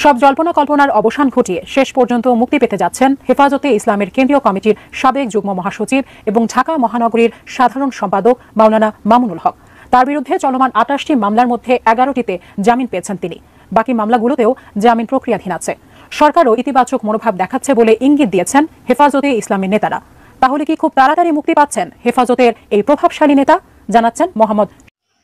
সব জল্পনা কল্পনার অবসান ঘটিয়ে শেষ পর্যন্ত মুক্তি পেতে যাচ্ছেন হেফাজতে ইসলামের কেন্দ্রীয় কমিটির সাবেক যুগ্ম মহাসচিব এবং ঢাকা মহানগরীর সাধারণ সম্পাদক মাওলানা মামুনুল হক। তার বিরুদ্ধে চলমান ২৮টি মামলার মধ্যে ১১টিতে জামিন পেয়েছেন তিনি। বাকি মামলাগুলোতেও জামিন প্রক্রিয়াধীন আছে। সরকারও ইতিবাচক মনোভাব দেখাচ্ছে বলে ইঙ্গিত দিয়েছেন হেফাজতে ইসলামের নেতারা। তাহলে কি খুব তাড়াতাড়ি মুক্তি পাচ্ছেন হেফাজতের এই প্রভাবশালী নেতা? জানাচ্ছেন মোহাম্মদ।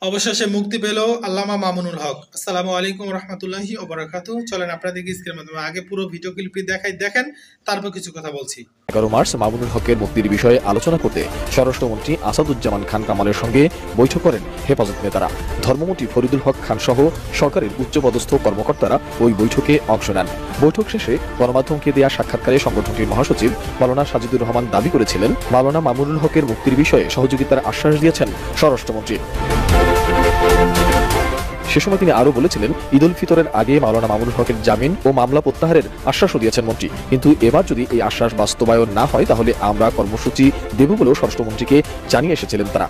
অবশেষে মুক্তি পেল আল্লামা মামুনুল হক। আসসালামু আলাইকুম রহমতুল্লাহি ওয়া বারাকাতুহু। চলেন আপনাদেরকে স্ক্রিনের মাধ্যমে আগে পুরো ভিডিও ক্লিপটি দেখেন, তারপর কিছু কথা বলছি। 11 মার্চ মামুনুল হকের মুক্তির বিষয়ে আলোচনা করতে স্বরাষ্ট্রমন্ত্রী আসাদুজ্জামান খান কামালের সঙ্গে বৈঠক করেন হেফাজত নেতারা। ধর্মমন্ত্রী ফরিদুল হক খান সহ সরকারের উচ্চপদস্থ কর্মকর্তারা ওই বৈঠকে অংশ নেন। বৈঠক শেষে গণমাধ্যমকে দেয়া সাক্ষাৎকারে সংগঠনটির মহাসচিব মাওলানা সাজিদুর রহমান দাবি করেছিলেন, মাওলানা মামুনুল হকের মুক্তির বিষয়ে সহযোগিতার আশ্বাস দিয়েছেন স্বরাষ্ট্রমন্ত্রী। সে সময় তিনি আরও বলেছিলেন, ঈদ উল ফিতরের আগে মাওলানা মামুনুল হকের জামিন ও মামলা প্রত্যাহারের আশ্বাসও দিয়েছেন মন্ত্রী। কিন্তু এবার যদি এই আশ্বাস বাস্তবায়ন না হয় তাহলে আমরা কর্মসূচি দেব বলেও স্বরাষ্ট্রমন্ত্রীকে জানিয়ে এসেছিলেন তারা।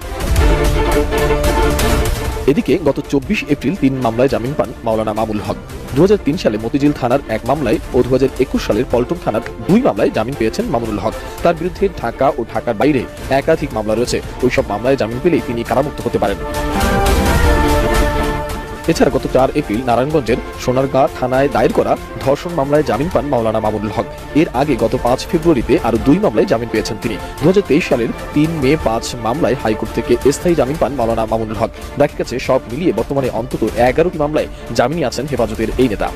এদিকে গত 24 এপ্রিল 3 মামলায় জামিন পান মাওলানা মামুনুল হক। 2003 সালে মতিঝিল থানার 1 মামলায় ও 2021 সালের পল্টন থানার 2 মামলায় জামিন পেয়েছেন মামুনুল হক। তার বিরুদ্ধে ঢাকা ও ঢাকার বাইরে একাধিক মামলা রয়েছে। ওইসব মামলায় জামিন পেলেই তিনি কারামুক্ত হতে পারেন। এছাড়া গত 4 এপ্রিল নারায়ণগঞ্জের সোনারগাঁ থানায় দায়ের করা ধর্ষণ মামলায় জামিন পান মাওলানা মামুনুল হক। এর আগে গত 5 ফেব্রুয়ারিতে আরও 2 মামলায় জামিন পেয়েছেন তিনি। 2023 সালের 3 মে 5 মামলায় হাইকোর্ট থেকে স্থায়ী জামিন পান মাওলানা মামুনুল হক। দেখা গেছে সব মিলিয়ে বর্তমানে অন্তত 11টি মামলায় জামিনে আছেন হেফাজতের এই নেতা।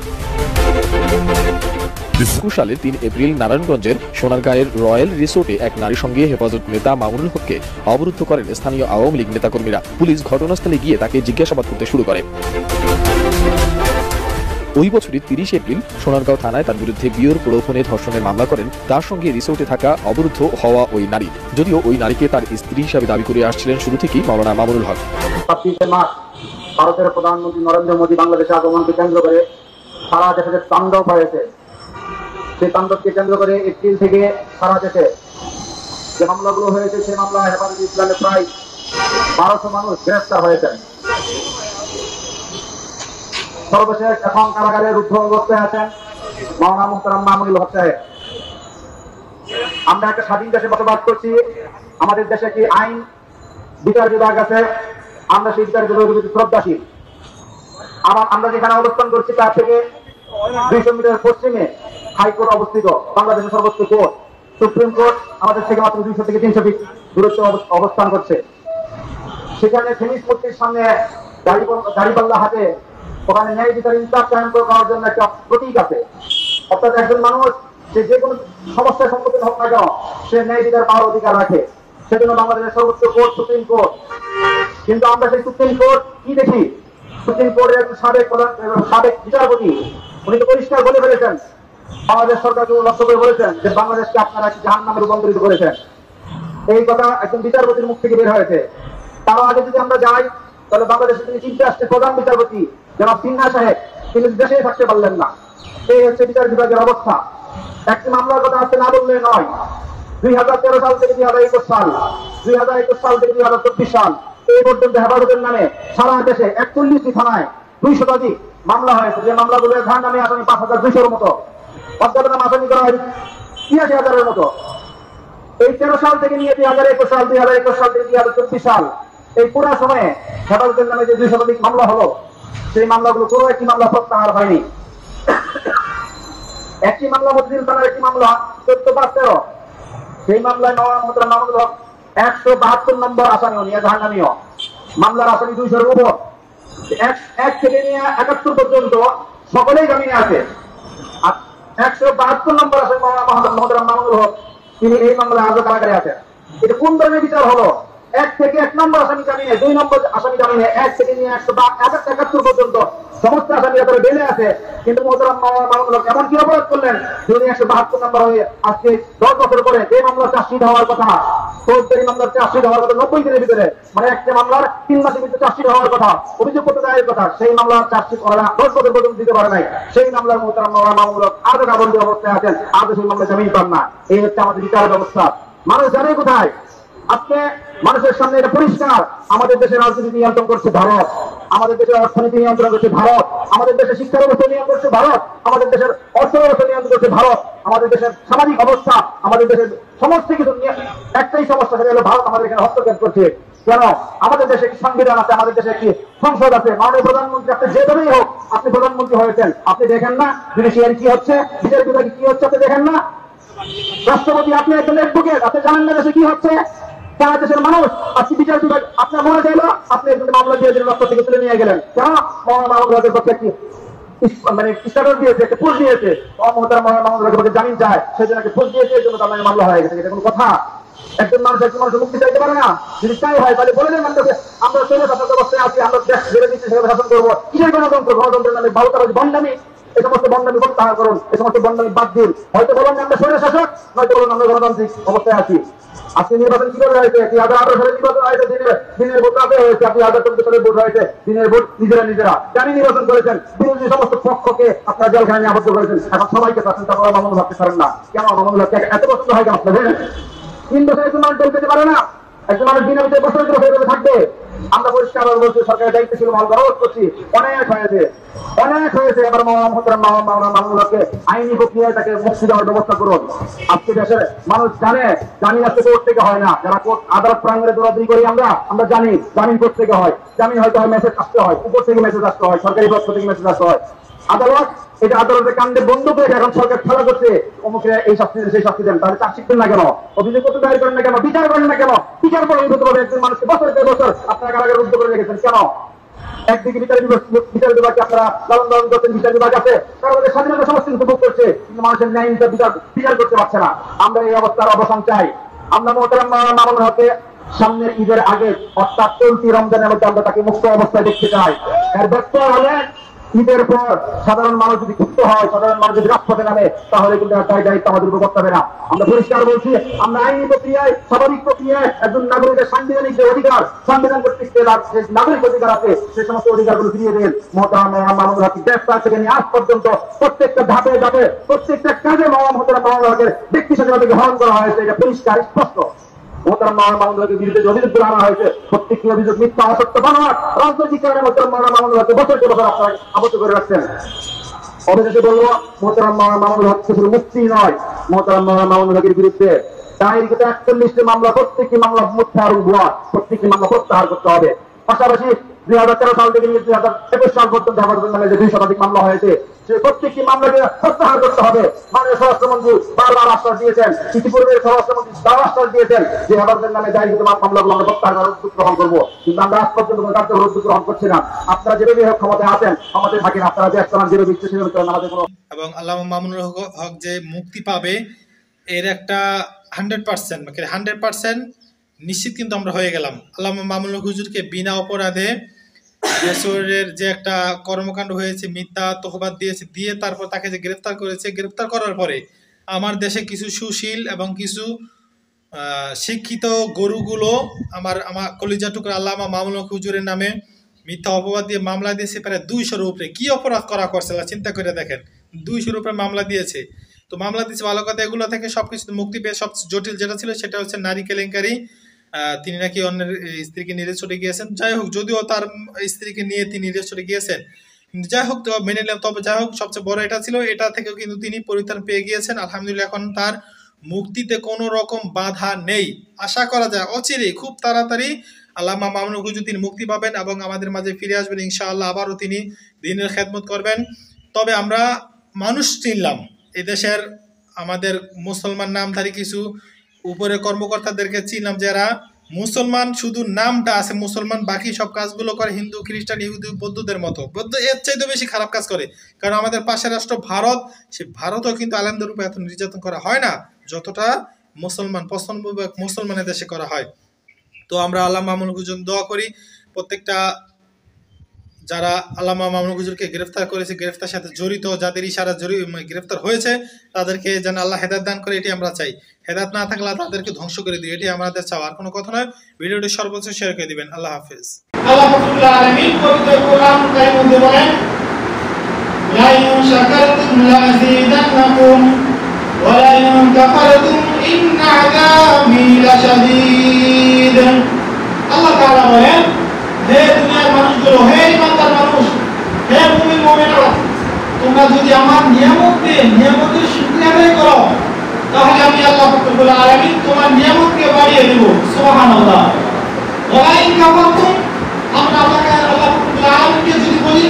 2021 সালের 3 এপ্রিল নারায়ণগঞ্জের সোনারগাঁয়ের রয়্যাল রিসোর্টে এক নারীর সঙ্গে হেফাজত নেতা মামুনুল হককে অবরুদ্ধ করেন স্থানীয় আওয়ামী লীগ নেতাকর্মীরা। পুলিশ ঘটনাস্থলে গিয়ে তাকে জিজ্ঞাসাবাদ করতে শুরু করে। ওই বছরই 30 এপ্রিল সোনারগাঁও থানায় তার বিরুদ্ধে বিয়ের প্রলোভনে ধর্ষণের মামলা করেন তার সঙ্গে রিসোর্টে থাকা অবরুদ্ধ হওয়া ওই নারী। যদিও ওই নারীকে তার স্ত্রী হিসাবে দাবি করে আসছিলেন শুরু থেকেই মাওলানা মামুনুল হক। ভারতের প্রধানমন্ত্রী নরেন্দ্র মোদী বাংলাদেশে আগমনকে কেন্দ্র করে সারা দেশে তাণ্ডব হয়েছে। সেই তাণ্ডবকে কেন্দ্র করে এপ্রিল থেকে সারা দেশে যে মামলাগুলো হয়েছে সেই মামলায় হেফাজতে ইসলামে প্রায় 1200 মানুষ গ্রেফতার হয়েছেন। সর্বশেষ এখন কারাগারে রুদ্ধ অবস্থায় আছেন মাওলানা মুহতারাম মামুনুল হক সাহেব। আমরা একটা স্বাধীন দেশে বসবাস করছি। আমাদের দেশে কি আইন বিচার বিভাগ আছে, আমরা সেই বিচার বিভাগের প্রতি শ্রদ্ধাশীল। আবার আমরা যেখানে অবস্থান করছি তার থেকে 200 মিটার পশ্চিমে হাইকোর্ট অবস্থিত, বাংলাদেশের সর্বোচ্চ কোর্ট সুপ্রিম কোর্ট আমাদের থেকে মাত্র 200 থেকে 300 ফিট দূরত্বে অবস্থান করছে। সেখানে ফেনিস মূর্তির সামনে দাড়িপাল্লা হাতে ওখানে ন্যায় বিচার ইনসাফ কায়েম করার জন্য একটা প্রতীক আছে। অর্থাৎ একজন মানুষ সে যে কোনো সমস্যার সম্মুখীন হোক না কেন সে ন্যায় বিচার পাওয়ার অধিকার রাখে। সেজন্য বাংলাদেশের সর্বোচ্চ কোর্ট সুপ্রিম কোর্ট। কিন্তু আমরা সেই সুপ্রিম কোর্ট কি দেখি, সুপ্রিম কোর্টের একজন সাবেক বিচারপতি উনি তো পরিষ্কার বলে ফেলেছেন, বাংলাদেশ সরকারকে লক্ষ্য করে বলেছেন যে বাংলাদেশকে আপনারা একটি জাহান্নামে রূপান্তরিত করেছেন। এই কথা একজন বিচারপতির মুখ থেকে বের হয়েছে। তার আগে যদি আমরা যাই তাহলে বাংলাদেশে তিনি চিন্তা আসছে প্রধান বিচারপতি জনাব সিনহা সাহেব, তিনি দেশে থাকতে পারলেন না। এই হচ্ছে বিচার বিভাগের অবস্থা। একটি মামলার কথা আসতে না বললে নয়। 2013 সাল থেকে 2021 সাল, 2021 সাল থেকে 2024 সাল এই পর্যন্ত হেফাজতের নামে সারা দেশে 41টি থানায় 200 শতাধিক মামলা হয়েছে। যে মামলাগুলো ধার নামে আসামি 5200-এর মতো, অজ্ঞাতনাম আসামি করা হয় 83,000-এর মতো। এই 13 সাল থেকে নিয়ে 2021 সাল, 2021 সাল থেকে 2024 সাল এই পুরো সময়ে হেফাজতের নামে যে 200 শতাধিক মামলা হলো সেই মামলাগুলো কোনো একটি মামলা প্রত্যাহার হয়নি। একটি মামলা মতিঝিল থানার একটি মামলা 14/13, সেই মামলায় মাওলানা মামুনুল হক 172 নম্বর আসামি নিয়ে জাহান্নামীয়। মামলার আসামি 200-এর উপর। 1 থেকে নিয়ে 71 পর্যন্ত সকলেই জামিনে আছে। আর 172 নম্বর আসামি মাওলানা মামুনুল হক তিনি এই মামলায় আজও কারাগারে আছেন। এটা কোন ধরনের বিচার হলো? 1 থেকে 1 নম্বর আসামি জামিনে, 2 নম্বর আসামি জামিনে, 1 থেকে নিয়ে 171 পর্যন্ত সমস্ত আসামিরা ধরে বেঁধে আছে। কিন্তু মোহতারাম মাওলানা মামুনুল হক এমন কি অপরাধ করলেন যিনি 172 নম্বর হয়ে আজকে 10 বছর পরে যে মামলা চার্জশিট হওয়ার কথা, ফৌজদারি মামলার চার্জশিট হওয়ার কথা 90 দিনের ভিতরে, মানে একটা মামলার 3 মাসের ভিতরে চার্জশিট হওয়ার কথা, অভিযোগপত্র দায়ের কথা, সেই মামলার চার্জশিট ওরা 10 বছর পর্যন্ত দিতে পারে নাই। সেই মামলার মোহতারাম মাওলানা মামুনুল হক আজও কারাবন্দী অবস্থায় আছেন, আজও সেই মামলা জামিন পান না। এই হচ্ছে আমাদের বিচার ব্যবস্থা। মানুষ জানে কোথায় আজকে মানুষের সামনে এটা পরিষ্কার, আমাদের দেশের রাজনীতি নিয়ন্ত্রণ করছে ভারত, আমাদের দেশের অর্থনীতি নিয়ন্ত্রণ করছে ভারত, আমাদের দেশের শিক্ষা ব্যবস্থা নিয়ন্ত্রণ করছে ভারত, আমাদের দেশের অর্থ ব্যবস্থা নিয়ন্ত্রণ করছে ভারত, আমাদের দেশের সামাজিক অবস্থা, আমাদের দেশের সমস্ত কিছু একটাই সমস্যা, সেটা হলো ভারত আমাদের এখানে হস্তক্ষেপ করছে। কেন? আমাদের দেশে একটি সংবিধান আছে, আমাদের দেশে একটি সংসদ আছে, মাননীয় প্রধানমন্ত্রী আপনি যেভাবেই হোক আপনি প্রধানমন্ত্রী হয়েছেন, আপনি দেখেন না জুডিশিয়ারি কি হচ্ছে, বিচার বিভাগে কি হচ্ছে, আপনি দেখেন না? রাষ্ট্রপতি আপনি একজন অ্যাডভোকেট, আপনি জানেন না দেশে কি হচ্ছে? সারা দেশের মানুষ আজকে বিচার বিভাগ আপনার মনে চাইলো, আপনি একজন মামলা দিয়ে দিলেন, রক্ত থেকে তুলে নিয়ে গেলেন। কেন? মামলার পক্ষে একটি মানে স্ট্যাটাস দিয়েছে, একটা পোস্ট দিয়েছে, মামলার জামিন চায়, সেই জন্য একটা পোস্ট দিয়েছে, এই জন্য তার নামে মামলা হয়ে গেছে। এটা কোনো কথা? একজন মানুষ মুক্তি চাইতে পারে না? যদি তাই হয় তাহলে বলে দেন মানুষকে আমরা চলে শাসন ব্যবস্থায় আছি, আমরা দেশ ছেড়ে দিচ্ছি, সেভাবে শাসন করবো। কিসের গণতন্ত্র? গণতন্ত্রের নামে ভারতাবাজি বন্ডামি, এই সমস্ত বন্ডামি প্রত্যাহার করুন, এই সমস্ত বন্ডামি বাদ দিন। হয়তো বলুন আমরা স্বৈর শাসক, নয়তো বলুন আমরা গণতান্ত্রিক অবস্থায় আছি। আজকে নির্বাচন কিভাবে হয়েছে? 2018 সালে নির্বাচন হয়েছে, দিনের ভোট রাতে হয়েছে। 2014 সালে ভোট হয়েছে, দিনের ভোট নিজেরা জানি নির্বাচন করেছেন। বিরোধী সমস্ত পক্ষকে আপনারা জেলখানায় আবদ্ধ করেছেন। এখন সবাইকে চাচ্ছেন, তারপর মামুনুল হককে ছাড়েন না কেন? মামুনুল হককে এত পছন্দ হয় কেন আপনাদের? 3 বছর একজন মানুষ জেল পেতে পারে না, একজন মানুষ দিনের ভিতরে বছর ধরে থাকবে। আমরা পরিষ্কার বলছি, সরকারের দায়িত্ব ছিল, অনুরোধ করছি, অনেক হয়েছে। এবার মামুনুল হককে আইনি প্রক্রিয়ায় তাকে মুক্তি দেওয়ার ব্যবস্থা করুন। আজকে দেশের মানুষ জামিন আসতে কোর্ট থেকে হয় না, যারা কোর্ট আদালত প্রাঙ্গণে দৌড়াদৌড়ি করি আমরা জানি জামিন কোর্ট থেকে হয়। জামিন হয়তো মেসেজ আসতে হয়, উপর থেকে মেসেজ আসতে হয়, সরকারি পক্ষ থেকে মেসেজ আসতে হয়। আদালত এটা আদালতের কাণ্ডে বন্ধ করে এখন সরকার খেলা করছে, অমুকে এই শাস্তি দেন, সেই শাস্তি দেন। তাহলে চার্জ শিখবেন না কেন? অভিযোগ করতে দায়ের করেন না কেন? বিচার করেন না কেন? বিচার করে একজন মানুষকে বছরের পর বছর আপনারা কারাগারে রুদ্ধ করে রেখেছেন কেন? একদিকে বিচার বিভাগকে আপনারা লালন পালন করছেন, বিচার বিভাগ আছে, তারা তাদের স্বাধীনতা সমস্ত কিছু ভোগ করছে, কিন্তু মানুষের ন্যায় বিচার করতে পারছে না। আমরা এই অবস্থার অবসান চাই। আমরা মোহতারাম মামুনুল হককে সামনের ঈদের আগে, অর্থাৎ চলতি রমজানের মধ্যে আমরা তাকে মুক্ত অবস্থায় দেখতে চাই। এর ব্যস্ত হলে ঈদের পর সাধারণ মানুষ যদি ক্ষুব্ধ হয়, সাধারণ মানুষ যদি রাজপথে নামে, তাহলে কিন্তু তাই দায়িত্ব আমাদের উপর করতে হবে না। আমরা পরিষ্কার বলছি, আমরা আইনি প্রক্রিয়ায়, স্বাভাবিক প্রক্রিয়ায় একজন নাগরিকের সাংবিধানিক যে অধিকার, সংবিধান কর্তৃক যে নাগরিক অধিকার আছে, সেই সমস্ত অধিকারগুলো ফিরিয়ে দেন। মোহতারাম মামুনুল হক গ্রেফতার থেকে নিয়ে আজ পর্যন্ত প্রত্যেকটা ধাপে প্রত্যেকটা কাজে মোহতারাম মামুনুল হকের ব্যক্তি স্বাধীনতাকে হরণ করা হয়েছে, এটা পরিষ্কার স্পষ্ট। মোহতারাম মামুনুল হকের বিরুদ্ধে যে অভিযোগগুলো আনা হয়েছে, প্রত্যেকটি অভিযোগ মিথ্যা, অসত্য, বানোয়াট, রাজনৈতিক কারণে মোহতারাম মামুনুল হককে বছরকে বছর আপনারা আবদ্ধ করে রাখছেন। অভিযোগে বলবো, মোহতারাম মামুনুল হক শুধু মুক্তি নয়, মোহতারাম মামুনুল হকের বিরুদ্ধে দায়েরকৃত 41টি মামলা, প্রত্যেকটি মামলা মিথ্যা এবং ভুয়া, প্রত্যেকটি মামলা প্রত্যাহার করতে হবে। পাশাপাশি 2013 সাল থেকে 2021 সাল পর্যন্ত নামে যে 2 শতাধিক মামলা হয়েছে, সেই প্রত্যেকটি মামলাকে প্রত্যাহার করতে হবে। মাননীয় স্বরাষ্ট্রমন্ত্রী বারবার আশ্বাস দিয়েছেন, ইতিপূর্বে স্বরাষ্ট্রমন্ত্রী তার আশ্বাস দিয়েছেন যে হেফাজতের নামে দায়েরকৃত মামলাগুলো আমরা প্রত্যাহার করার উদ্যোগ গ্রহণ করবো, কিন্তু আমরা আজ পর্যন্ত কোনো কার্যকর উদ্যোগ গ্রহণ করছি না। আপনারা যেভাবে ক্ষমতায় আছেন, ক্ষমতায় থাকেন, আপনারা দেশ চালান, যেভাবে ইচ্ছে সেভাবে চালান, আমাদের কোনো। এবং আল্লামা মামুনুল হক যে মুক্তি পাবে এর একটা 100% নিশ্চিত কিন্তু আমরা হয়ে গেলাম। আল্লামা মামুনুল হক হুজুরকে বিনা অপরাধে দেশের যে একটা কর্মকাণ্ড হয়েছে, মিথ্যা তহবাদ দিয়ে তারপর তাকে যে গ্রেফতার করেছে, গ্রেফতার করার পরে আমার দেশে কিছু সুশীল এবং কিছু শিক্ষিত গরুগুলো আমার কলিজা টুকরা আল্লামা মামুনুল হক হুজুরের নামে মিথ্যা অপবাদ দিয়ে মামলা দিয়েছে প্রায় 200-র উপরে। কি অপরাধ করা করছে চিন্তা করে দেখেন, 200-র উপরে মামলা দিয়েছে। তো মামলা দিয়েছে ভালো কথা, এগুলো থেকে সবকিছু মুক্তি পেয়ে সবচেয়ে জটিল যেটা ছিল সেটা হচ্ছে নারী কেলেঙ্কারি। তিনি নাকি অন্যের স্ত্রীকে নিয়ে চলে গিয়েছেন। যাই হোক, যদিও তার স্ত্রীকে নিয়ে তিনি নিয়ে চলে গিয়েছেন, কিন্তু যাই হোক মেনে নিলাম। তবে যাই হোক, সবচেয়ে বড় এটা ছিল, এটা থেকেও কিন্তু তিনি পরিত্রাণ পেয়ে গিয়েছেন আলহামদুলিল্লাহ। এখন তার মুক্তিতে কোনো রকম বাধা নেই। আশা করা যায় অচিরেই খুব তাড়াতাড়ি আল্লামা মামুনুল হক হুজুর তিনি মুক্তি পাবেন এবং আমাদের মাঝে ফিরে আসবেন ইনশাআল্লাহ। আবারও তিনি দ্বীনের খেদমত করবেন। তবে আমরা মানুষ চিনলাম এদেশের, আমাদের মুসলমান নামধারী কিছু উপরে কর্মকর্তাদেরকে চিনলাম যারা মুসলমান, শুধু নামটা আছে মুসলমান, বাকি সব কাজগুলো করে হিন্দু, খ্রিস্টান, ইহুদি, বৌদ্ধদের মতো। বৌদ্ধ এর চাইতে বেশি খারাপ কাজ করে, কারণ আমাদের পাশের রাষ্ট্র ভারত, সে ভারতও কিন্তু আলেমদের উপরে এত নির্যাতন করা হয় না যতটা মুসলমানের দেশে করা হয়। তো আমরা আল্লামা মামুনুল হুজুর দোয়া করি, প্রত্যেকটা যারা আল্লামা মামুনুল হুজুরকে গ্রেফতার করেছে, গ্রেফতার সাথে জড়িত, যাদের ইশারা গ্রেফতার হয়েছে, তাদেরকে যেন আল্লাহ হেদায়েত দান করে, এটি আমরা চাই। হেদায়েত না থাকলে তাদেরকে ধ্বংস করে দিই, এটি আমাদের চাওয়া, আর কোনো কথা নয়। ভিডিওটি সর্বোচ্চ শেয়ার করে দিবেন। আল্লাহ হাফেজ। আল্লাহ রাব্বুল আলামিন পবিত্র কোরআন কারীমের মধ্যে বলেন, লা ইন শাকারতুম লা আযীদান্নাকুম ওয়া লা ইন কাফারতুম ইন্না আযাবি লাশাদীদ। আল্লাহ তাআলা বলেন, হে দুনিয়ার মানুষগুলো, হে ইমানদার মানুষ, হে মুমিন মুমিনাত, তোমরা যদি আমার নিয়ামতের শুকরিয়া আদায় করো, তাহলে আমি আল্লাহ রব্বুল আলামিন তোমার নিয়ামতকে বাড়িয়ে দেব। সুবহানাল্লাহ। ওয়া ইন কাফারতুম, আমরা আল্লাহ রব্বুল আলামিনকে যদি বলি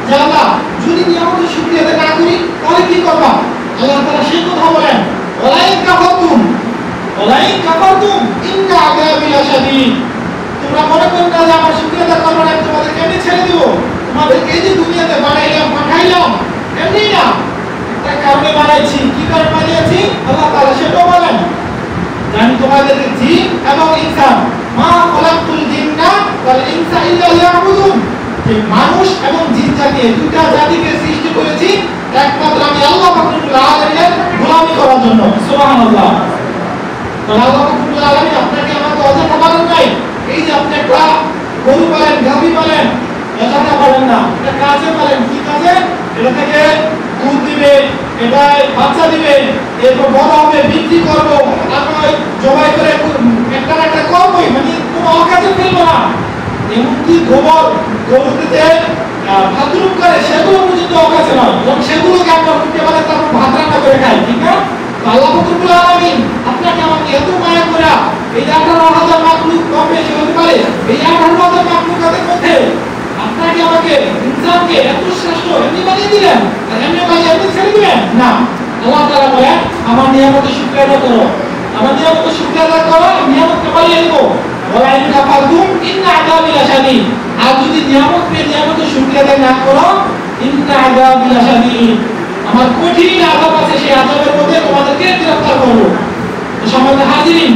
যে আল্লাহ যদি নিয়ামতের শুকরিয়া আদায় না করি তাহলে কি করবা, আল্লাহ তাআলা সেই কথা বলেন, ওয়া ইন কাফারতুম ইন্না আযাবি লাশাদীদ। তোমরা মনে করো না যে আমার শুকরিয়া আদায় করবে না, তোমাদেরকে এমনি ছেড়ে দেব। তোমাদেরকে এই যে দুনিয়াতে বানাইলাম, পাঠাইলাম, এমনি না, একটা কারণে বানাইছি। কি কারণে বানিয়েছি আল্লাহ তাআলা সেটাও বলেন, আমি তোমাদেরকে জিন এবং ইনসান, মা খালাকতুল জিন্না ওয়াল ইনসা ইল্লা লিয়াবুদুন, যে মানুষ এবং জিন জাতি, দুটো জাতিকে সৃষ্টি করেছি একমাত্র আমি আল্লাহ রব্বুল আলামিনের গোলামি করার জন্য। সুবহানাল্লাহ। তাহলে আল্লাহ রব্বুল আলামিন আপনাকে আমাকে অযথা বানান নাই। এই যে আপনি একটা গরু পালেন, গাভী পালেন, অযথা পালেন না, এটা কাজে পালেন। কি কাজে? এটা থেকে দুধ দিবে, এটা বাচ্চা দিবে, এরপর বড় হবে, বিক্রি করবো, তারপর জবাই করে একটা করবোই, মানে কোনো অকাজে ফেলবো না। এমনকি গোবর গরুতে ভাদ্রুপ করে সেগুলো পর্যন্ত অকাজে নয়, এবং সেগুলোকে আমরা উঠতে পারে তারপর ভাত রান্না করে খাই, ঠিক না? আল্লাহ রব্বুল আলামিন আপনাকে আমাকে এত মায়া করে এই 18,000 মাখলুক কম বেশি হতে পারে, এই 18,000 মাখলুকাতের মধ্যে আপনাকে আমাকে ইনসানকে এত শ্রেষ্ঠ এমনি বানিয়ে দিলেন, আর এমনি বানিয়ে এমনি ছেড়ে দিবেন না। আল্লাহ তাআলা বলেন, আমার নিয়ামতের শুকরিয়া আদায় করো, আমার নিয়ামতের শুকরিয়া আদায় করো, নিয়ামতকে বাড়িয়ে দেব। ওয়া ইন কাফারতুম ইন্না আযাবি লাশাদীদ। আর যদি নিয়ামত পেয়ে নিয়ামতের শুকরিয়া আদায় না করো, ইন্না আযাবি লাশাদীদ, আমার কঠিন আযাব আছে, সেই আযাবের মধ্যে তোমাদেরকে গ্রেফতার করব। তো সম্মানিত হাজিরিন,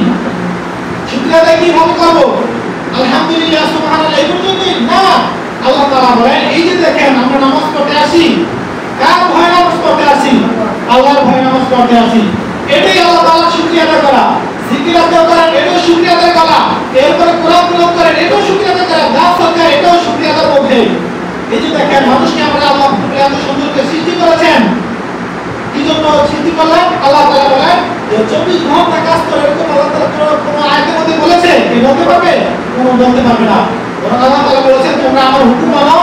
শুকরিয়া আদায় কিভাবে করব? আলহামদুলিল্লাহ, সুবহানাল্লাহ, এই পর্যন্তই না। আল্লাহ তাআলা বলেন, এই যে দেখেন আমরা নামাজ পড়তে আসি, কার ভয়ে নামাজ পড়তে আসি? আল্লাহর ভয়ে নামাজ পড়তে আসি। এটাই আল্লাহ তাআলার শুকরিয়া আদায় করা। জিকির আদায় করেন, এটাও শুকরিয়া আদায় করা। এরপরে কোরআন তেলাওয়াত করেন, এটাও শুকরিয়া আদায় করা। দান সদকা, এটাও শুকরিয়া আদায়ের মধ্যে। এই যে দেখেন মানুষকে আমরা আল্লাহ এত সুন্দর করে সৃষ্টি করেছেন, কি জন্য সৃষ্টি করলেন? আল্লাহ তাআলা বলেন যে 24 ঘন্টা কাজ করে, এরকম আল্লাহ তাআলা কোনো আয়াতের মধ্যে বলেছে? কে বলতে পারবে? কোনো বলতে পারবে না। আল্লাহ তাআলা বলেছেন, তোমরা আমার হুকুম মানো,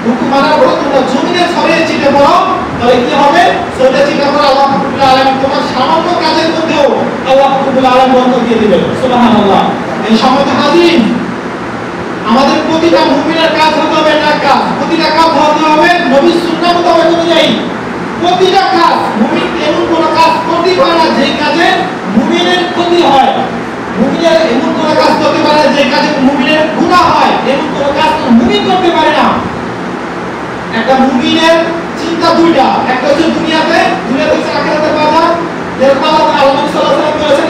হুকুম মানার পর তোমরা জমিনে ছড়িয়ে ছিটে পড়ো, তাহলে কি হবে? ছড়িয়ে ছিটে পড়ে আল্লাহ রব্বুল আলামিন তোমার সামান্য কাজের মধ্যেও আল্লাহ রব্বুল আলামিন বরকত দিয়ে দিবেন। সুবহানাল্লাহ। এই সম্মানিত হাজিরিন, আমাদের প্রতিটা মুমিনের কাজ হতে হবে না, কাজ প্রতিটা কাজ হতে হবে নবীর সুন্নাহ মোতাবেক অনুযায়ী। প্রতিটা কাজ মুমিন এমন কোন কাজ করতে পারে না যে কাজে মুমিনের ক্ষতি হয়, মুমিনের এমন কোন কাজ করতে পারে না যে কাজে মুমিনের গুনাহ হয়, এমন কোন কাজ মুমিন করতে পারে না। একটা মুমিনের চিন্তা দুইটা, একটা হচ্ছে দুনিয়াতে হচ্ছে আখিরাতের বাজার, যেরকম আল্লাহ সাল্লাল্লাহু আলাইহি ওয়াসাল্লাম বলেছেন,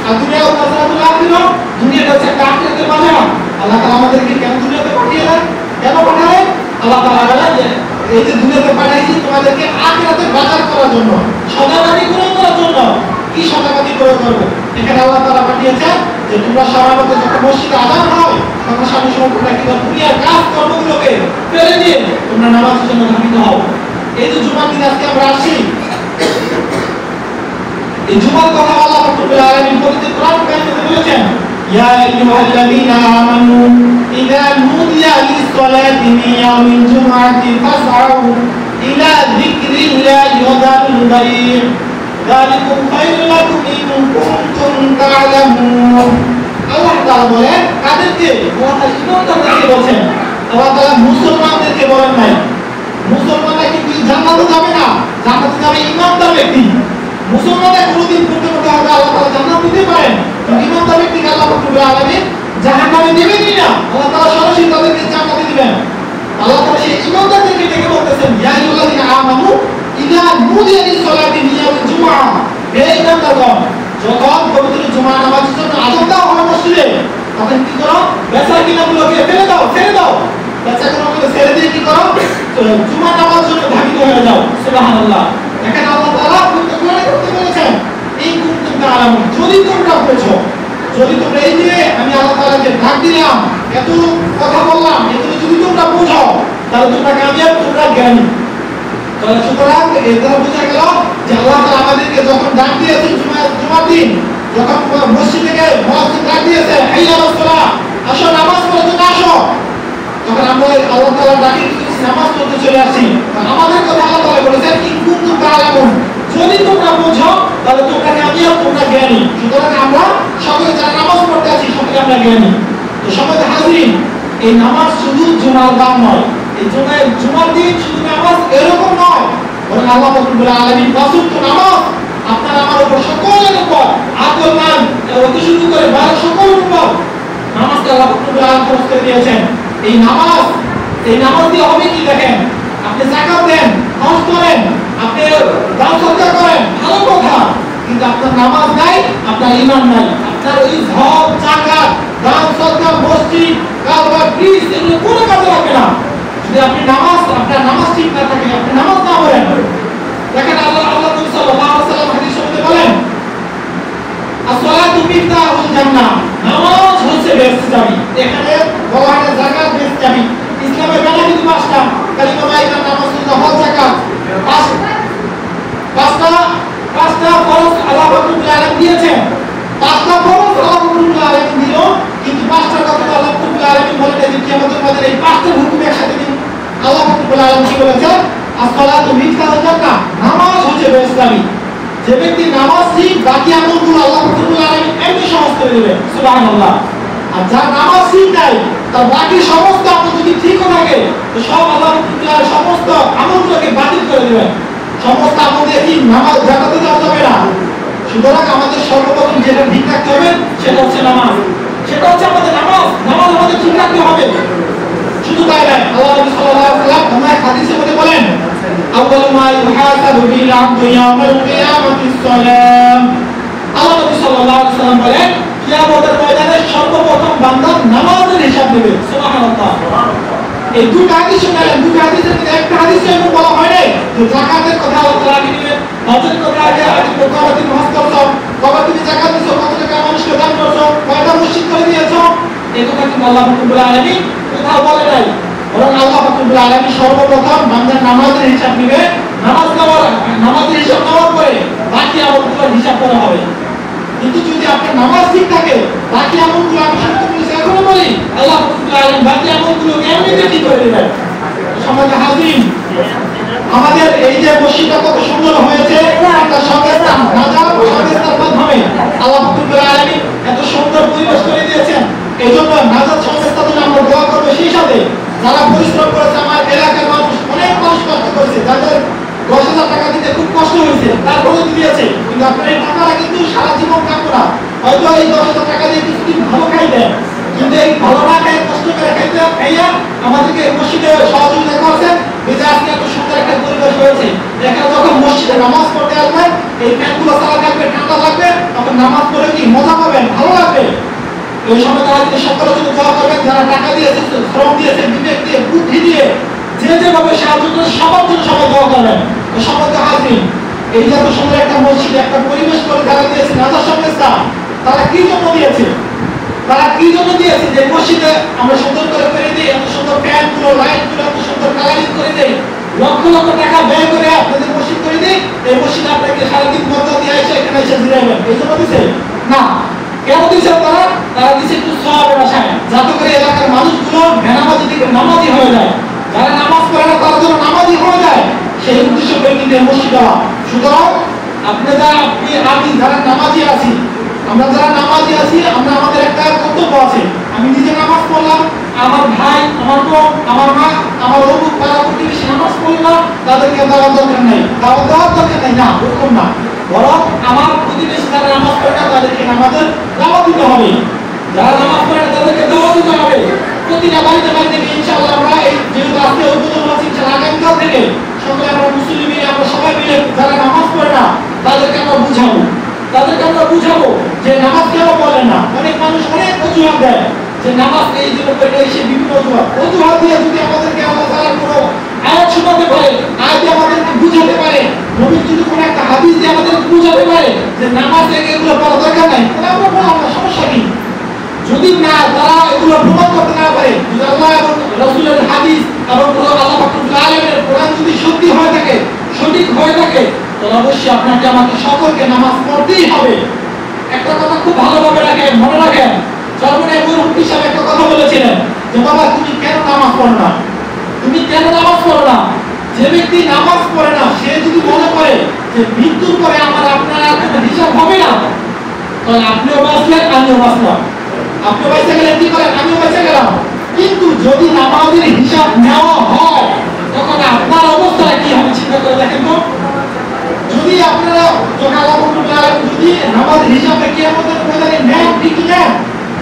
আর দুনিয়া ও বাজারুল আখিরাহ, দুনিয়াটা হচ্ছে একটা আখিরাতের বাজার। আল্লাহ তাআলা আমাদেরকে কেন দুনিয়াতে পাঠিয়েছেন? কেন পাঠালেন? আল্লাহ তাআলা বলেন যে এই যে দুনিয়াতে পাঠাইছি তোমাদেরকে আখিরাতে বাজার করার জন্য, সদাবাদি করে করার জন্য। কি সদাবাদি করে করবে? এখানে আল্লাহ তাআলা পাঠিয়েছেন যে তোমরা সময় মতো যখন মসজিদে আযান হয় তখন সামনে সময় তোমরা কি দুনিয়ার কাজ কর্মগুলোকে ফেলে দিয়ে তোমরা নামাজের জন্য ধাবিত হও। এই যে জুমার দিন আজকে আমরা আসি, এই জুমার কথা আল্লাহ রব্বুল আলামিন পবিত্র কোরআন কারিমে বলেছেন, ইয়া আইয়ুহাল্লাযীনা আমানু ইযা নুদিয়া লিস-সালাতি মিন ইয়াউমিল জুমআতি ফাসআউ ইলা যিকরিল্লাহি ওয়া যারুল বাই'আ যালিকুম খায়রুল লাকুম ইন কুনতুম তা'লামুন। আল্লাহ তাআলা বলেন কাদেরকে? আল্লাহ তাআলা ইমানদারদেরকে বলেন। আল্লাহ তাআলা মুসলমানদেরকে বলেন নাই। মুসলমানরা কিন্তু জান্নাতে যাবে না, জান্নাতে যাবে ইমানদার ব্যক্তি। মুসলমানরা কোনদিন করতে হবে আল্লাহ তাআলা জান্নাত দিতে পারেন, কিন্তু ইমানদার ব্যক্তিকে আল্লাহ রব্বুল আলামিন জাহান্নামে দিবেনই না, আল্লাহ তাআলা সরাসরি তাদেরকে জান্নাতে দিবেন। আল্লাহ তাআলা সেই ইমানদারদেরকে ডেকে বলতেছেন, ইয়া আইয়ুহাল্লাযীনা আমানু ইযা নুদিয়া লিস-সালাতি মিন ইয়াউমিল জুমআ, হে ইমানদারগণ, যখন পবিত্র জুমার নামাজের জন্য আযান দেওয়া হবে মসজিদে, তখন কি করো? বেচা কিনাগুলোকে ফেলে দাও, ছেড়ে দাও। বেচা কিনাগুলো ছেড়ে দিয়ে কি করো? জুমার নামাজের জন্য ধাবিত হয়ে যাও। সুবহানাল্লাহ। এখানে আল্লাহ তাআলা পবিত্র কোরআনে করতে বলেছেন, এই কুনতুম তা'লামুন, যদি তোমরা বোঝো, যদি তোমরা এই যে আমি আল্লাহ তাআলাকে ডাক দিলাম, এত কথা বললাম, এগুলো যদি তোমরা বোঝো, তাহলে তোমরা কামিয়াব, তোমরা জ্ঞানী। সুতরাং এটা বোঝা গেল যে আল্লাহ তাআলা আমাদেরকে যখন ডাক দিয়েছেন জুমার দিন, যখন মসজিদ থেকে মুয়াজ্জিন ডাক দিয়েছে হাইয়া আলাস সালাহ, আসো নামাজ পড়তে জন্য আসো, তখন আমরা আল্লাহ তাআলা ডাকে কিছু নামাজ পড়তে চলে আসি। আমাদের কথা আল্লাহ তাআলা বলেছেন ইন কুনতুম তাআলামুন, যদি তোমরা বোঝো তাহলে তোমরা কামিয়াব, তোমরা জ্ঞানী। সুতরাং আমরা সকলে যারা নামাজ পড়তে আছি সকলে আমরা জ্ঞানী। তো সবাই হাজিরিন, এই নামাজ শুধু জুমার দাম নয়, এই জুমার দিন শুধু নামাজ এরকম নয়, বরং আল্লাহ রাব্বুল আলামিন ওয়াসুত নামাজ আপনার আমার উপর সকলের উপর আদর মান অতি শুরু করে বারো সকলের উপর নামাজকে আল্লাহ রাব্বুল আলামিন ফরজ করে দিয়েছেন। এই নামাজ দিয়ে হবে কি দেখেন, আপনি যাকাত দেন, হজ করেন, আপনি দান সদকা করেন, ভালো কথা, কিন্তু আপনার নামাজ নাই, আপনার ঈমান নাই, আপনার ওই হজ যাকাত দান সদকা মসজিদ কারবার ব্রিজ এগুলো কোনো কাজে লাগবে না যদি আপনি আপনার নামাজ ঠিক না থাকে, আপনি নামাজ না পড়েন। দেখেন আল্লাহ নবী সাল্লাল্লাহু আলাইহি ওয়াসাল্লাম হাদিসে বলেন আসসালাতু মিফতাহুল জান্নাহ, নামাজ হচ্ছে বেহেশতের চাবি। এখানে বলা হয় যাকাত বেহেশতের চাবি। ইসলামের বেলা কিন্তু পাঁচটা, কালিমা লা ইলাহা ইল্লাল্লাহ, হজ যাকাত, পাঁচটা ফরজ আল্লাহ রাব্বুল আলামিন দিয়েছেন। পাঁচটা ফরজ আল্লাহ রাব্বুল আলামিন দিল, কিন্তু পাঁচটা কথা আল্লাহ রাব্বুল আলামিন বলেন যে কিয়ামতের মাঠে এই পাঁচটা হুকুম একসাথে দিন। আল্লাহ রাব্বুল আলামিন কি বলেছেন, আসসালাতু মিফতাহুল জান্নাহ, নামাজ হচ্ছে বেহেশতের চাবি। যে ব্যক্তি নামাজ ঠিক, বাকি আমলগুলো আল্লাহ রাব্বুল আলামিন এমনি সহজ করে দিবেন, সুবহানাল্লাহ। আর যার নামাজ ঠিক নাই, তার বাকি সমস্ত আমল যদি ঠিকও থাকে, তো সব আল্লাহ রাব্বুল আলামিন সমস্ত আমলগুলোকে বাতিল করে দিবেন। সমস্ত আমল দিয়ে কি নামাজ জাকাতে দেওয়া যাবে না। সুতরাং আমাদের সর্বপ্রথম যেটা ঠিক রাখতে হবে সেটা হচ্ছে নামাজ, সেটা হচ্ছে আমাদের নামাজ আমাদের ঠিক রাখতে হবে। শুধু তাই নয়, আল্লাহ নবী সাল্লাল্লাহু আলাইহি ওয়াসাল্লাম ওনার হাদিসের মধ্যে বলেন আউয়ালু মা ইউহাসাবু বিল আবদু ইয়াউমাল কিয়ামাতিস সালাম। আল্লাহ নবী সাল্লাল্লাহু আলাইহি ওয়াসাল্লাম বলেন কিয়ামতের ময়দানে সর্বপ্রথম বান্দা নামাজের হিসাব নেবে, সুবহানাল্লাহ। এই দুটো হাদিস শুনলেন, দুটো হাদিসের মধ্যে একটা হাদিসে এমন বলা হয় নাই যে যাকাতের কথা আল্লাহ তাআলা নেবেন, হজের কথা আগে কয়টা দিন হজ করছো, কয়টা তুমি যাকাত দিছো, কত টাকা মানুষকে দান করছো, কয়টা মসজিদ করে দিয়েছো, এই কথা কিন্তু আল্লাহ রাব্বুল আলামিন কোথাও বলে নাই। বরং আল্লাহ রাব্বুল আলামিন সর্বপ্রথম বান্দার নামাজের হিসাব নেবে, নামাজের হিসাব নেওয়ার পরে বাকি আমলগুলোর হিসাব করা হবে। কিন্তু যদি আপনার নামাজ ঠিক থাকে, বাকি আমলগুলো আমি শুনতে বলেছি এখনো বলি, আল্লাহ রাব্বুল আলামিন বাকি আমলগুলো এমনিতে ঠিক করে দেবেন। সমাজে হাজির, আমাদের এই যে মসজিদটা কত সুন্দর হয়েছে, একটা সংস্থা নাজাত সংস্থার মাধ্যমে আল্লাহ রাব্বুল আলামিন এত সুন্দর পরিবেশ করে দিয়েছেন। এজন্য নাজাত সংস্থার জন্য আমরা দোয়া করব। সেই সাথে যারা পরিশ্রম করেছে, আমার এলাকার মানুষ অনেক মানুষ কষ্ট করেছে, যাদের 10,000 টাকা দিতে খুব কষ্ট হয়েছে, তারপরে দিয়েছে, কিন্তু আপনার এই টাকাটা কিন্তু সারা জীবন থাকবে না। হয়তো এই 10,000 টাকা দিয়ে কিছুদিন ভালো খাইবেন, কিন্তু এই ভালো না খাই কষ্ট করে খাইয়া আমাদেরকে মসজিদে সহযোগিতা করছেন, যে আজকে এত সুন্দর একটা পরিবেশ হয়েছে। দেখেন যখন মসজিদে নামাজ পড়তে আসবেন, এই ফ্যানগুলো চালা থাকবে, ঠান্ডা লাগবে, তখন নামাজ পড়ে কি মজা পাবেন, ভালো লাগবে। এই সময় আজকে সকলের জন্য দোয়া করবেন, যারা টাকা দিয়েছে, শ্রম দিয়েছে, বিবেক দিয়ে, বুদ্ধি দিয়ে, যেভাবে সাহায্য করে সবার জন্য সবাই দোয়া করবেন। সবাইকে হাজির, এই যে এত সুন্দর একটা মসজিদ, একটা পরিবেশ করে যারা দিয়েছে নাজাত সংস্থা, তারা কি জন্য দিয়েছে? যে মসজিদে আমরা সুন্দর করে দিই, এত সুন্দর ফ্যান গুলো, লাইট গুলো এত সুন্দর কালারিং করে দিই, লক্ষ লক্ষ টাকা ব্যয় করে আপনাদের মসজিদ করে দিই, এই মসজিদে আপনাকে সারাদিন বদলা দিয়ে এসে এখানে এসে জিরাবেন, এই জন্য দিছে না। কেন দিছে? তারা দিছে একটু সওয়াবের আশায়, যাতে করে এলাকার মানুষগুলো বেনামাজি থেকে নামাজি হয়ে যায়, যারা নামাজ পড়ে না তারা যেন নামাজি হয়ে যায়, সেই উদ্দেশ্য করে কিন্তু মসজিদ দেওয়া। সুতরাং আমি যারা নামাজি আছি, আমরা আমাদের একটা কর্তব্য আছে। আমি নিজে নামাজ পড়লাম, আমার ভাই, আমার বোন, আমার মা, আমার অমুক পাড়া প্রতিবেশী নামাজ পড়লাম, তাদেরকে দেওয়ার দরকার নেই, না, ওরকম না। বরং আমার প্রতিবেশী যারা নামাজ পড়ে না তাদেরকে নামাজের দাওয়াত দিতে হবে, যারা নামাজ পড়ে না তাদেরকে দাওয়াত দিতে হবে। প্রতিটা বাড়িতে ইনশাআল্লাহ আমরা এই যেহেতু আজকে উদ্বোধন হচ্ছে, ইনশাআল্লাহ আগামীকাল থেকে সকলে আমরা মুসলিম মিলে, আমরা সবাই মিলে যারা নামাজ পড়ে না তাদেরকে আমরা বুঝাবো যে নামাজ কেন পড়ে না। অনেক মানুষ অনেক অজুহাত দেয় যে নামাজ এই জন্য পড়ে, এসে বিভিন্ন অজুহাত দিয়ে যদি আমাদেরকে আল্লাহ তাআলা কোনো আয়াত শোনাতে পারে, আয়াত আমাদেরকে বুঝাতে পারে, নবী যদি কোনো একটা হাদিস দিয়ে আমাদেরকে বুঝাতে পারে যে নামাজ এগুলো পড়া দরকার নাই, তাহলে আমরা বললাম না, সমস্যা কি? যদি না তারা এগুলো প্রমাণ করতে না পারে, যদি আল্লাহ এবং রাসূলের হাদিস এবং আল্লাহ রাব্বুল আলামিনের কোরআন যদি সত্যি হয়ে থাকে, সঠিক হয়ে থাকে, তাহলে অবশ্যই আপনাকে আমাকে সকলকে নামাজ পড়তেই হবে। একটা কথা খুব ভালোভাবে রাখেন, মনে রাখেন। জর্মনের মুফতি সাহেব একটা কথা বলেছিলেন যে বাবা তুমি কেন নামাজ পড়ো না, তুমি কেন নামাজ পড়ো না? যে ব্যক্তি নামাজ পড়ে না সে যদি মনে করে যে মৃত্যুর পরে আমার আপনার কোনো হিসাব হবে না, তাহলে আপনিও বাঁচলেন আমিও বাঁচলাম, আপনিও বেঁচে গেলেন, কি করেন আমিও বেঁচে গেলাম। কিন্তু যদি নামাজের হিসাব নেওয়া হয় তখন আপনার অবস্থা কি হবে চিন্তা করে দেখেন তো। যদি আপনারা যদি নামাজের হিসাবে কিয়ামতের ময়দানে নেন, ঠিকই নেন,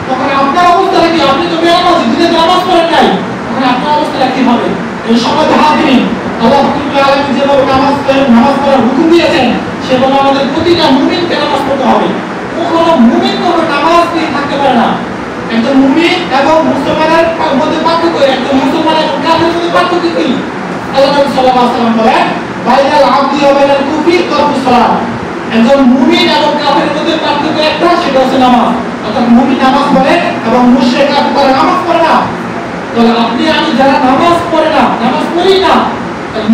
তখন আপনার অবস্থাটা কি? আপনি তো বেনামাজি, দুনিয়াতে নামাজ পড়েন নাই, তখন আপনার অবস্থাটা কি হবে? এই সময় হাজিরিন, আল্লাহ রাব্বুল আলামিন যেভাবে নামাজ পড়ার হুকুম দিয়েছেন সেভাবে আমাদের প্রতিটা মুমিনকে নামাজ পড়তে হবে। কোনো মুমিন কোনো নামাজ নিয়ে থাকতে পারে না। একজন মুমিন এবং মুসলমানের মধ্যে পার্থক্য, একজন মুসলমান এবং কাফেরের মধ্যে পার্থক্য কি? আল্লাহ নবী সাল্লাল্লাহু আলাইহি ওয়াসাল্লাম বলেন বাইনাল আবদি ওয়া বাইনাল কুফরি তারকুস সালাত। একজন মুমিন এবং কাফেরের মধ্যে পার্থক্য একটা, সেটা হচ্ছে নামাজ। অর্থাৎ মুমিন নামাজ পড়ে এবং মুশরিক কাফের নামাজ পড়ে না। তাহলে আপনি আমি যারা নামাজ পড়ে না, নামাজ পড়ি না,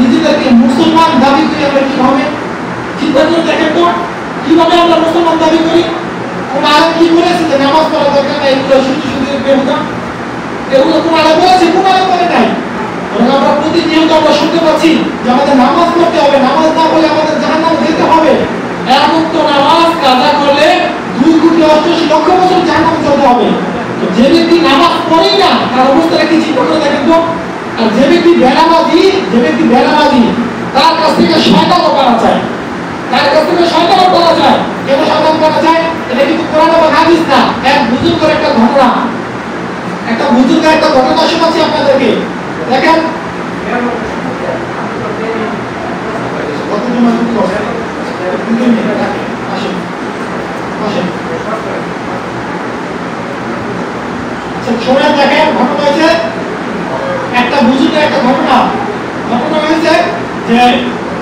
নিজেদেরকে মুসলমান দাবি করি আমরা কিভাবে? চিন্তা করে দেখেন তো, কিভাবে আমরা মুসলমান দাবি করি? কোন আলেম কি বলেছে যে নামাজ পড়া দরকার নাই, এগুলো শুধু শুধু বেহুদা? এগুলো কোন আলেম বলেছে? কোন আলেম বলে নাই। আমরা প্রতিনিয়ত আমরা শুনতে পাচ্ছি যে আমাদের নামাজ পড়তে হবে, নামাজ না পড়লে আমাদের জাহান্নামে যেতে হবে। এমন তো নামাজ কাজা করলে 2,88,00,000 বছর জাহান্নামে যেতে হবে। তো যে ব্যক্তি নামাজ পড়েই না তার অবস্থাটা কি চিন্তা করে দেখেন তো। আর যে ব্যক্তি বেনামাজি, তার কাছ থেকে শয়তানও পাওয়া যায়, তার কাছ থেকে শয়তানও পাওয়া যায়। কেন শয়তান পাওয়া যায়? এটা কিন্তু কোরআন এবং হাদিস না, এক বুজুর্গের একটা ঘটনা। একটা বুজুর্গের একটা ঘটনা শোনাচ্ছি আপনাদেরকে, দেখেন। শোনেন, দেখেন ঘটনা হয়েছে একটা বুজুর্গের একটা ঘটনা হয়েছে যে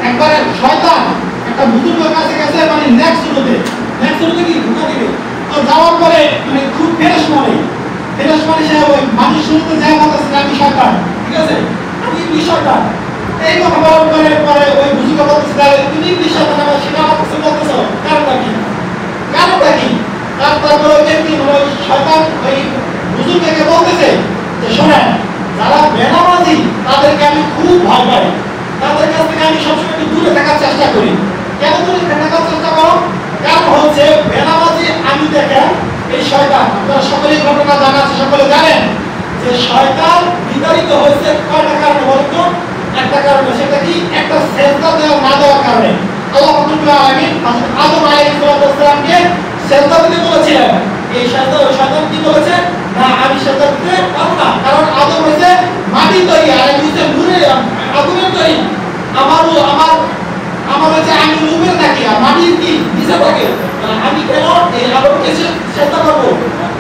একবার শয়তান একটা বুজুর্গের কাছে গেছে, মানে নেক্সট রুটে কি ঢুকা দিবে। তো যাওয়ার পরে মানে খুব ফেরেশ মানে সে ওই মানুষ শুনতে যায় বলতেছে আমি শয়তান, ঠিক আছে, আমি ইবলিস শয়তান। এই কথা বলার পরে ওই বুজুর্গ বলতেছে তুমি ইবলিস শয়তান, আমার সেটা আমার কাছে বলতেছো, কারণটা কি? তারপরে ওই ব্যক্তি ওই শয়তান ওই বুজুর্গকে বলতেছে যে শোনেন, যারা বেনামাজি তাদেরকে আমি খুব ভয় পাই, তাদের কাছ থেকে আমি সবসময় একটু দূরে থাকার চেষ্টা করি। কেন দূরে থাকার চেষ্টা করো? কারণ হচ্ছে বেনামাজি আমি দেখেন এই শয়তান, আপনারা সকলেই ঘটনা জানা আছে, সকলে জানেন যে শয়তান বিতাড়িত হয়েছে কয়টা কারণে বলুন তো? একটা কারণে, সেটা কি? একটা সেজদা দেওয়া না দেওয়ার কারণে। আল্লাহ রাব্বুল আলামিন আদম আলাইহিস সালামকে সেজদা দিতে বলেছিলেন। এই শয়তান কি বলেছে? না, আমি সেজদা দিতে পারবো না, কারণ আদম হইছে মাটি তৈরি আর আমি হচ্ছে নূরের আগুনের তৈরি। আমার হচ্ছে আমি উপরে থাকি আর মাটির কি নিচে থাকে, আমি কেন এই আদমকে সেজদা করবো?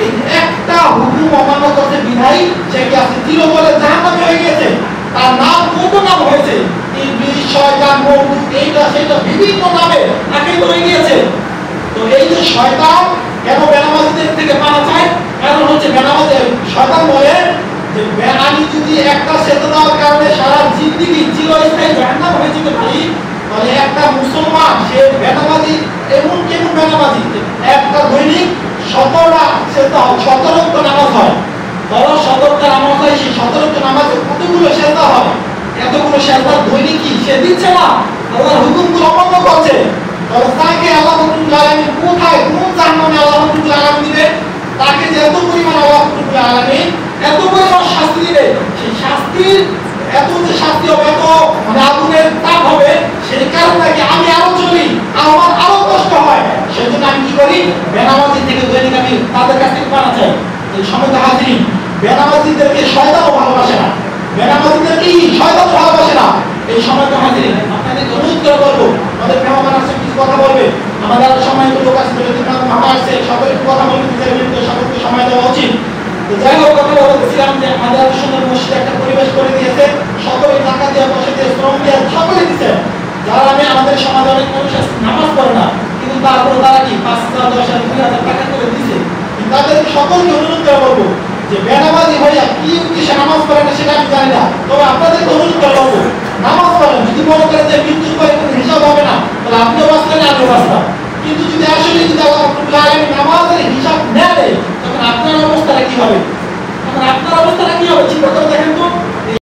এই একটা হুকুম অমান্য করতে বিধায়ী সে কি আছে চির বলে জাহান্নামে হয়ে গেছে। তার নাম কত নাম হয়েছে, ইবলিস, শয়তান, মরদুদ, এইটা সেটা বিভিন্ন নামে আখ্যায়িত হয়ে গিয়েছে। তো এই যে শয়তান কেন বেনামাজিদের থেকে পাওয়া যায়? কারণ হচ্ছে বেনামাজি শয়তান বলে যে আমি যদি একটা সেজদা দেওয়ার কারণে সারা জিন্দেগি চিরস্থায়ী জাহান্নাম হয়ে যেতে পারি, তাহলে একটা মুসলমান সে বেনামাজি এমন কেমন বেনামাজি একটা দৈনিক 17টা সেজদা হয়, 17 নামাজ হয়, ধরো 17টা নামাজ হয়, সেই 17টা নামাজে কতগুলো সেজদা হয়? এতগুলো সেজদা দৈনিক কি সে দিচ্ছে না? আল্লাহর হুকুমগুলো অমান্য করছে। তাহলে তাকে আল্লাহ রাব্বুল আলামিন কোথায় কোন জাহান্নামে আল্লাহ রাব্বুল আলামিন দিবে? তাকে যে এত পরিমাণ আল্লাহ রাব্বুল আলামিন এত পরিমাণ শাস্তি দিবে, সেই শাস্তির এত যে শাস্তি হবে, এত মানে আগুনের তাপ হবে, সেই কারণে কি আমি আরো চলি, আমার আরো কষ্ট হয়, সেজন্য আমি কি করি? বেনামাজি থেকে দৈনিক আমি তাদের কাছ থেকে পানা চাই। এই সময় তো হাজিরিন, বেনামাজিদেরকে শয়তানও ভালোবাসে না, বেনামাজিদেরকে শয়তানও ভালোবাসে না। এই সময় তো হাজিরিন, আপনাদেরকে অনুরোধ করে বলবো, আমাদের মেহমান আসছে কিছু কথা বলবে, আমাদের আরো সময় তো লোক আসবে, যদি মামা আসছে সকলে একটু কথা বলতে চাইবেন, তো সকলকে সময় দেওয়া উচিত। তো যাই হোক, কথা বলতেছিলাম যে আমাদের আরো সুন্দর মসজিদে একটা পরিবেশ করে দিয়েছে, সকলে টাকা দিয়ে, পয়সা দিয়ে, শ্রম দিয়ে সকলে দিচ্ছে। যারা আমি আমাদের সমাজে অনেক মানুষ নামাজ পড়ে না, কিন্তু তারপরে তারা কি 5,000, 10,000, 2,000 টাকা করে দিচ্ছে। তাদেরকে সকলকে অনুরোধ করে বলবো যে বেনামাজি হইয়া কি উদ্দেশ্যে নামাজ পড়ে না সেটা আমি জানি না, তবে আপনাদেরকে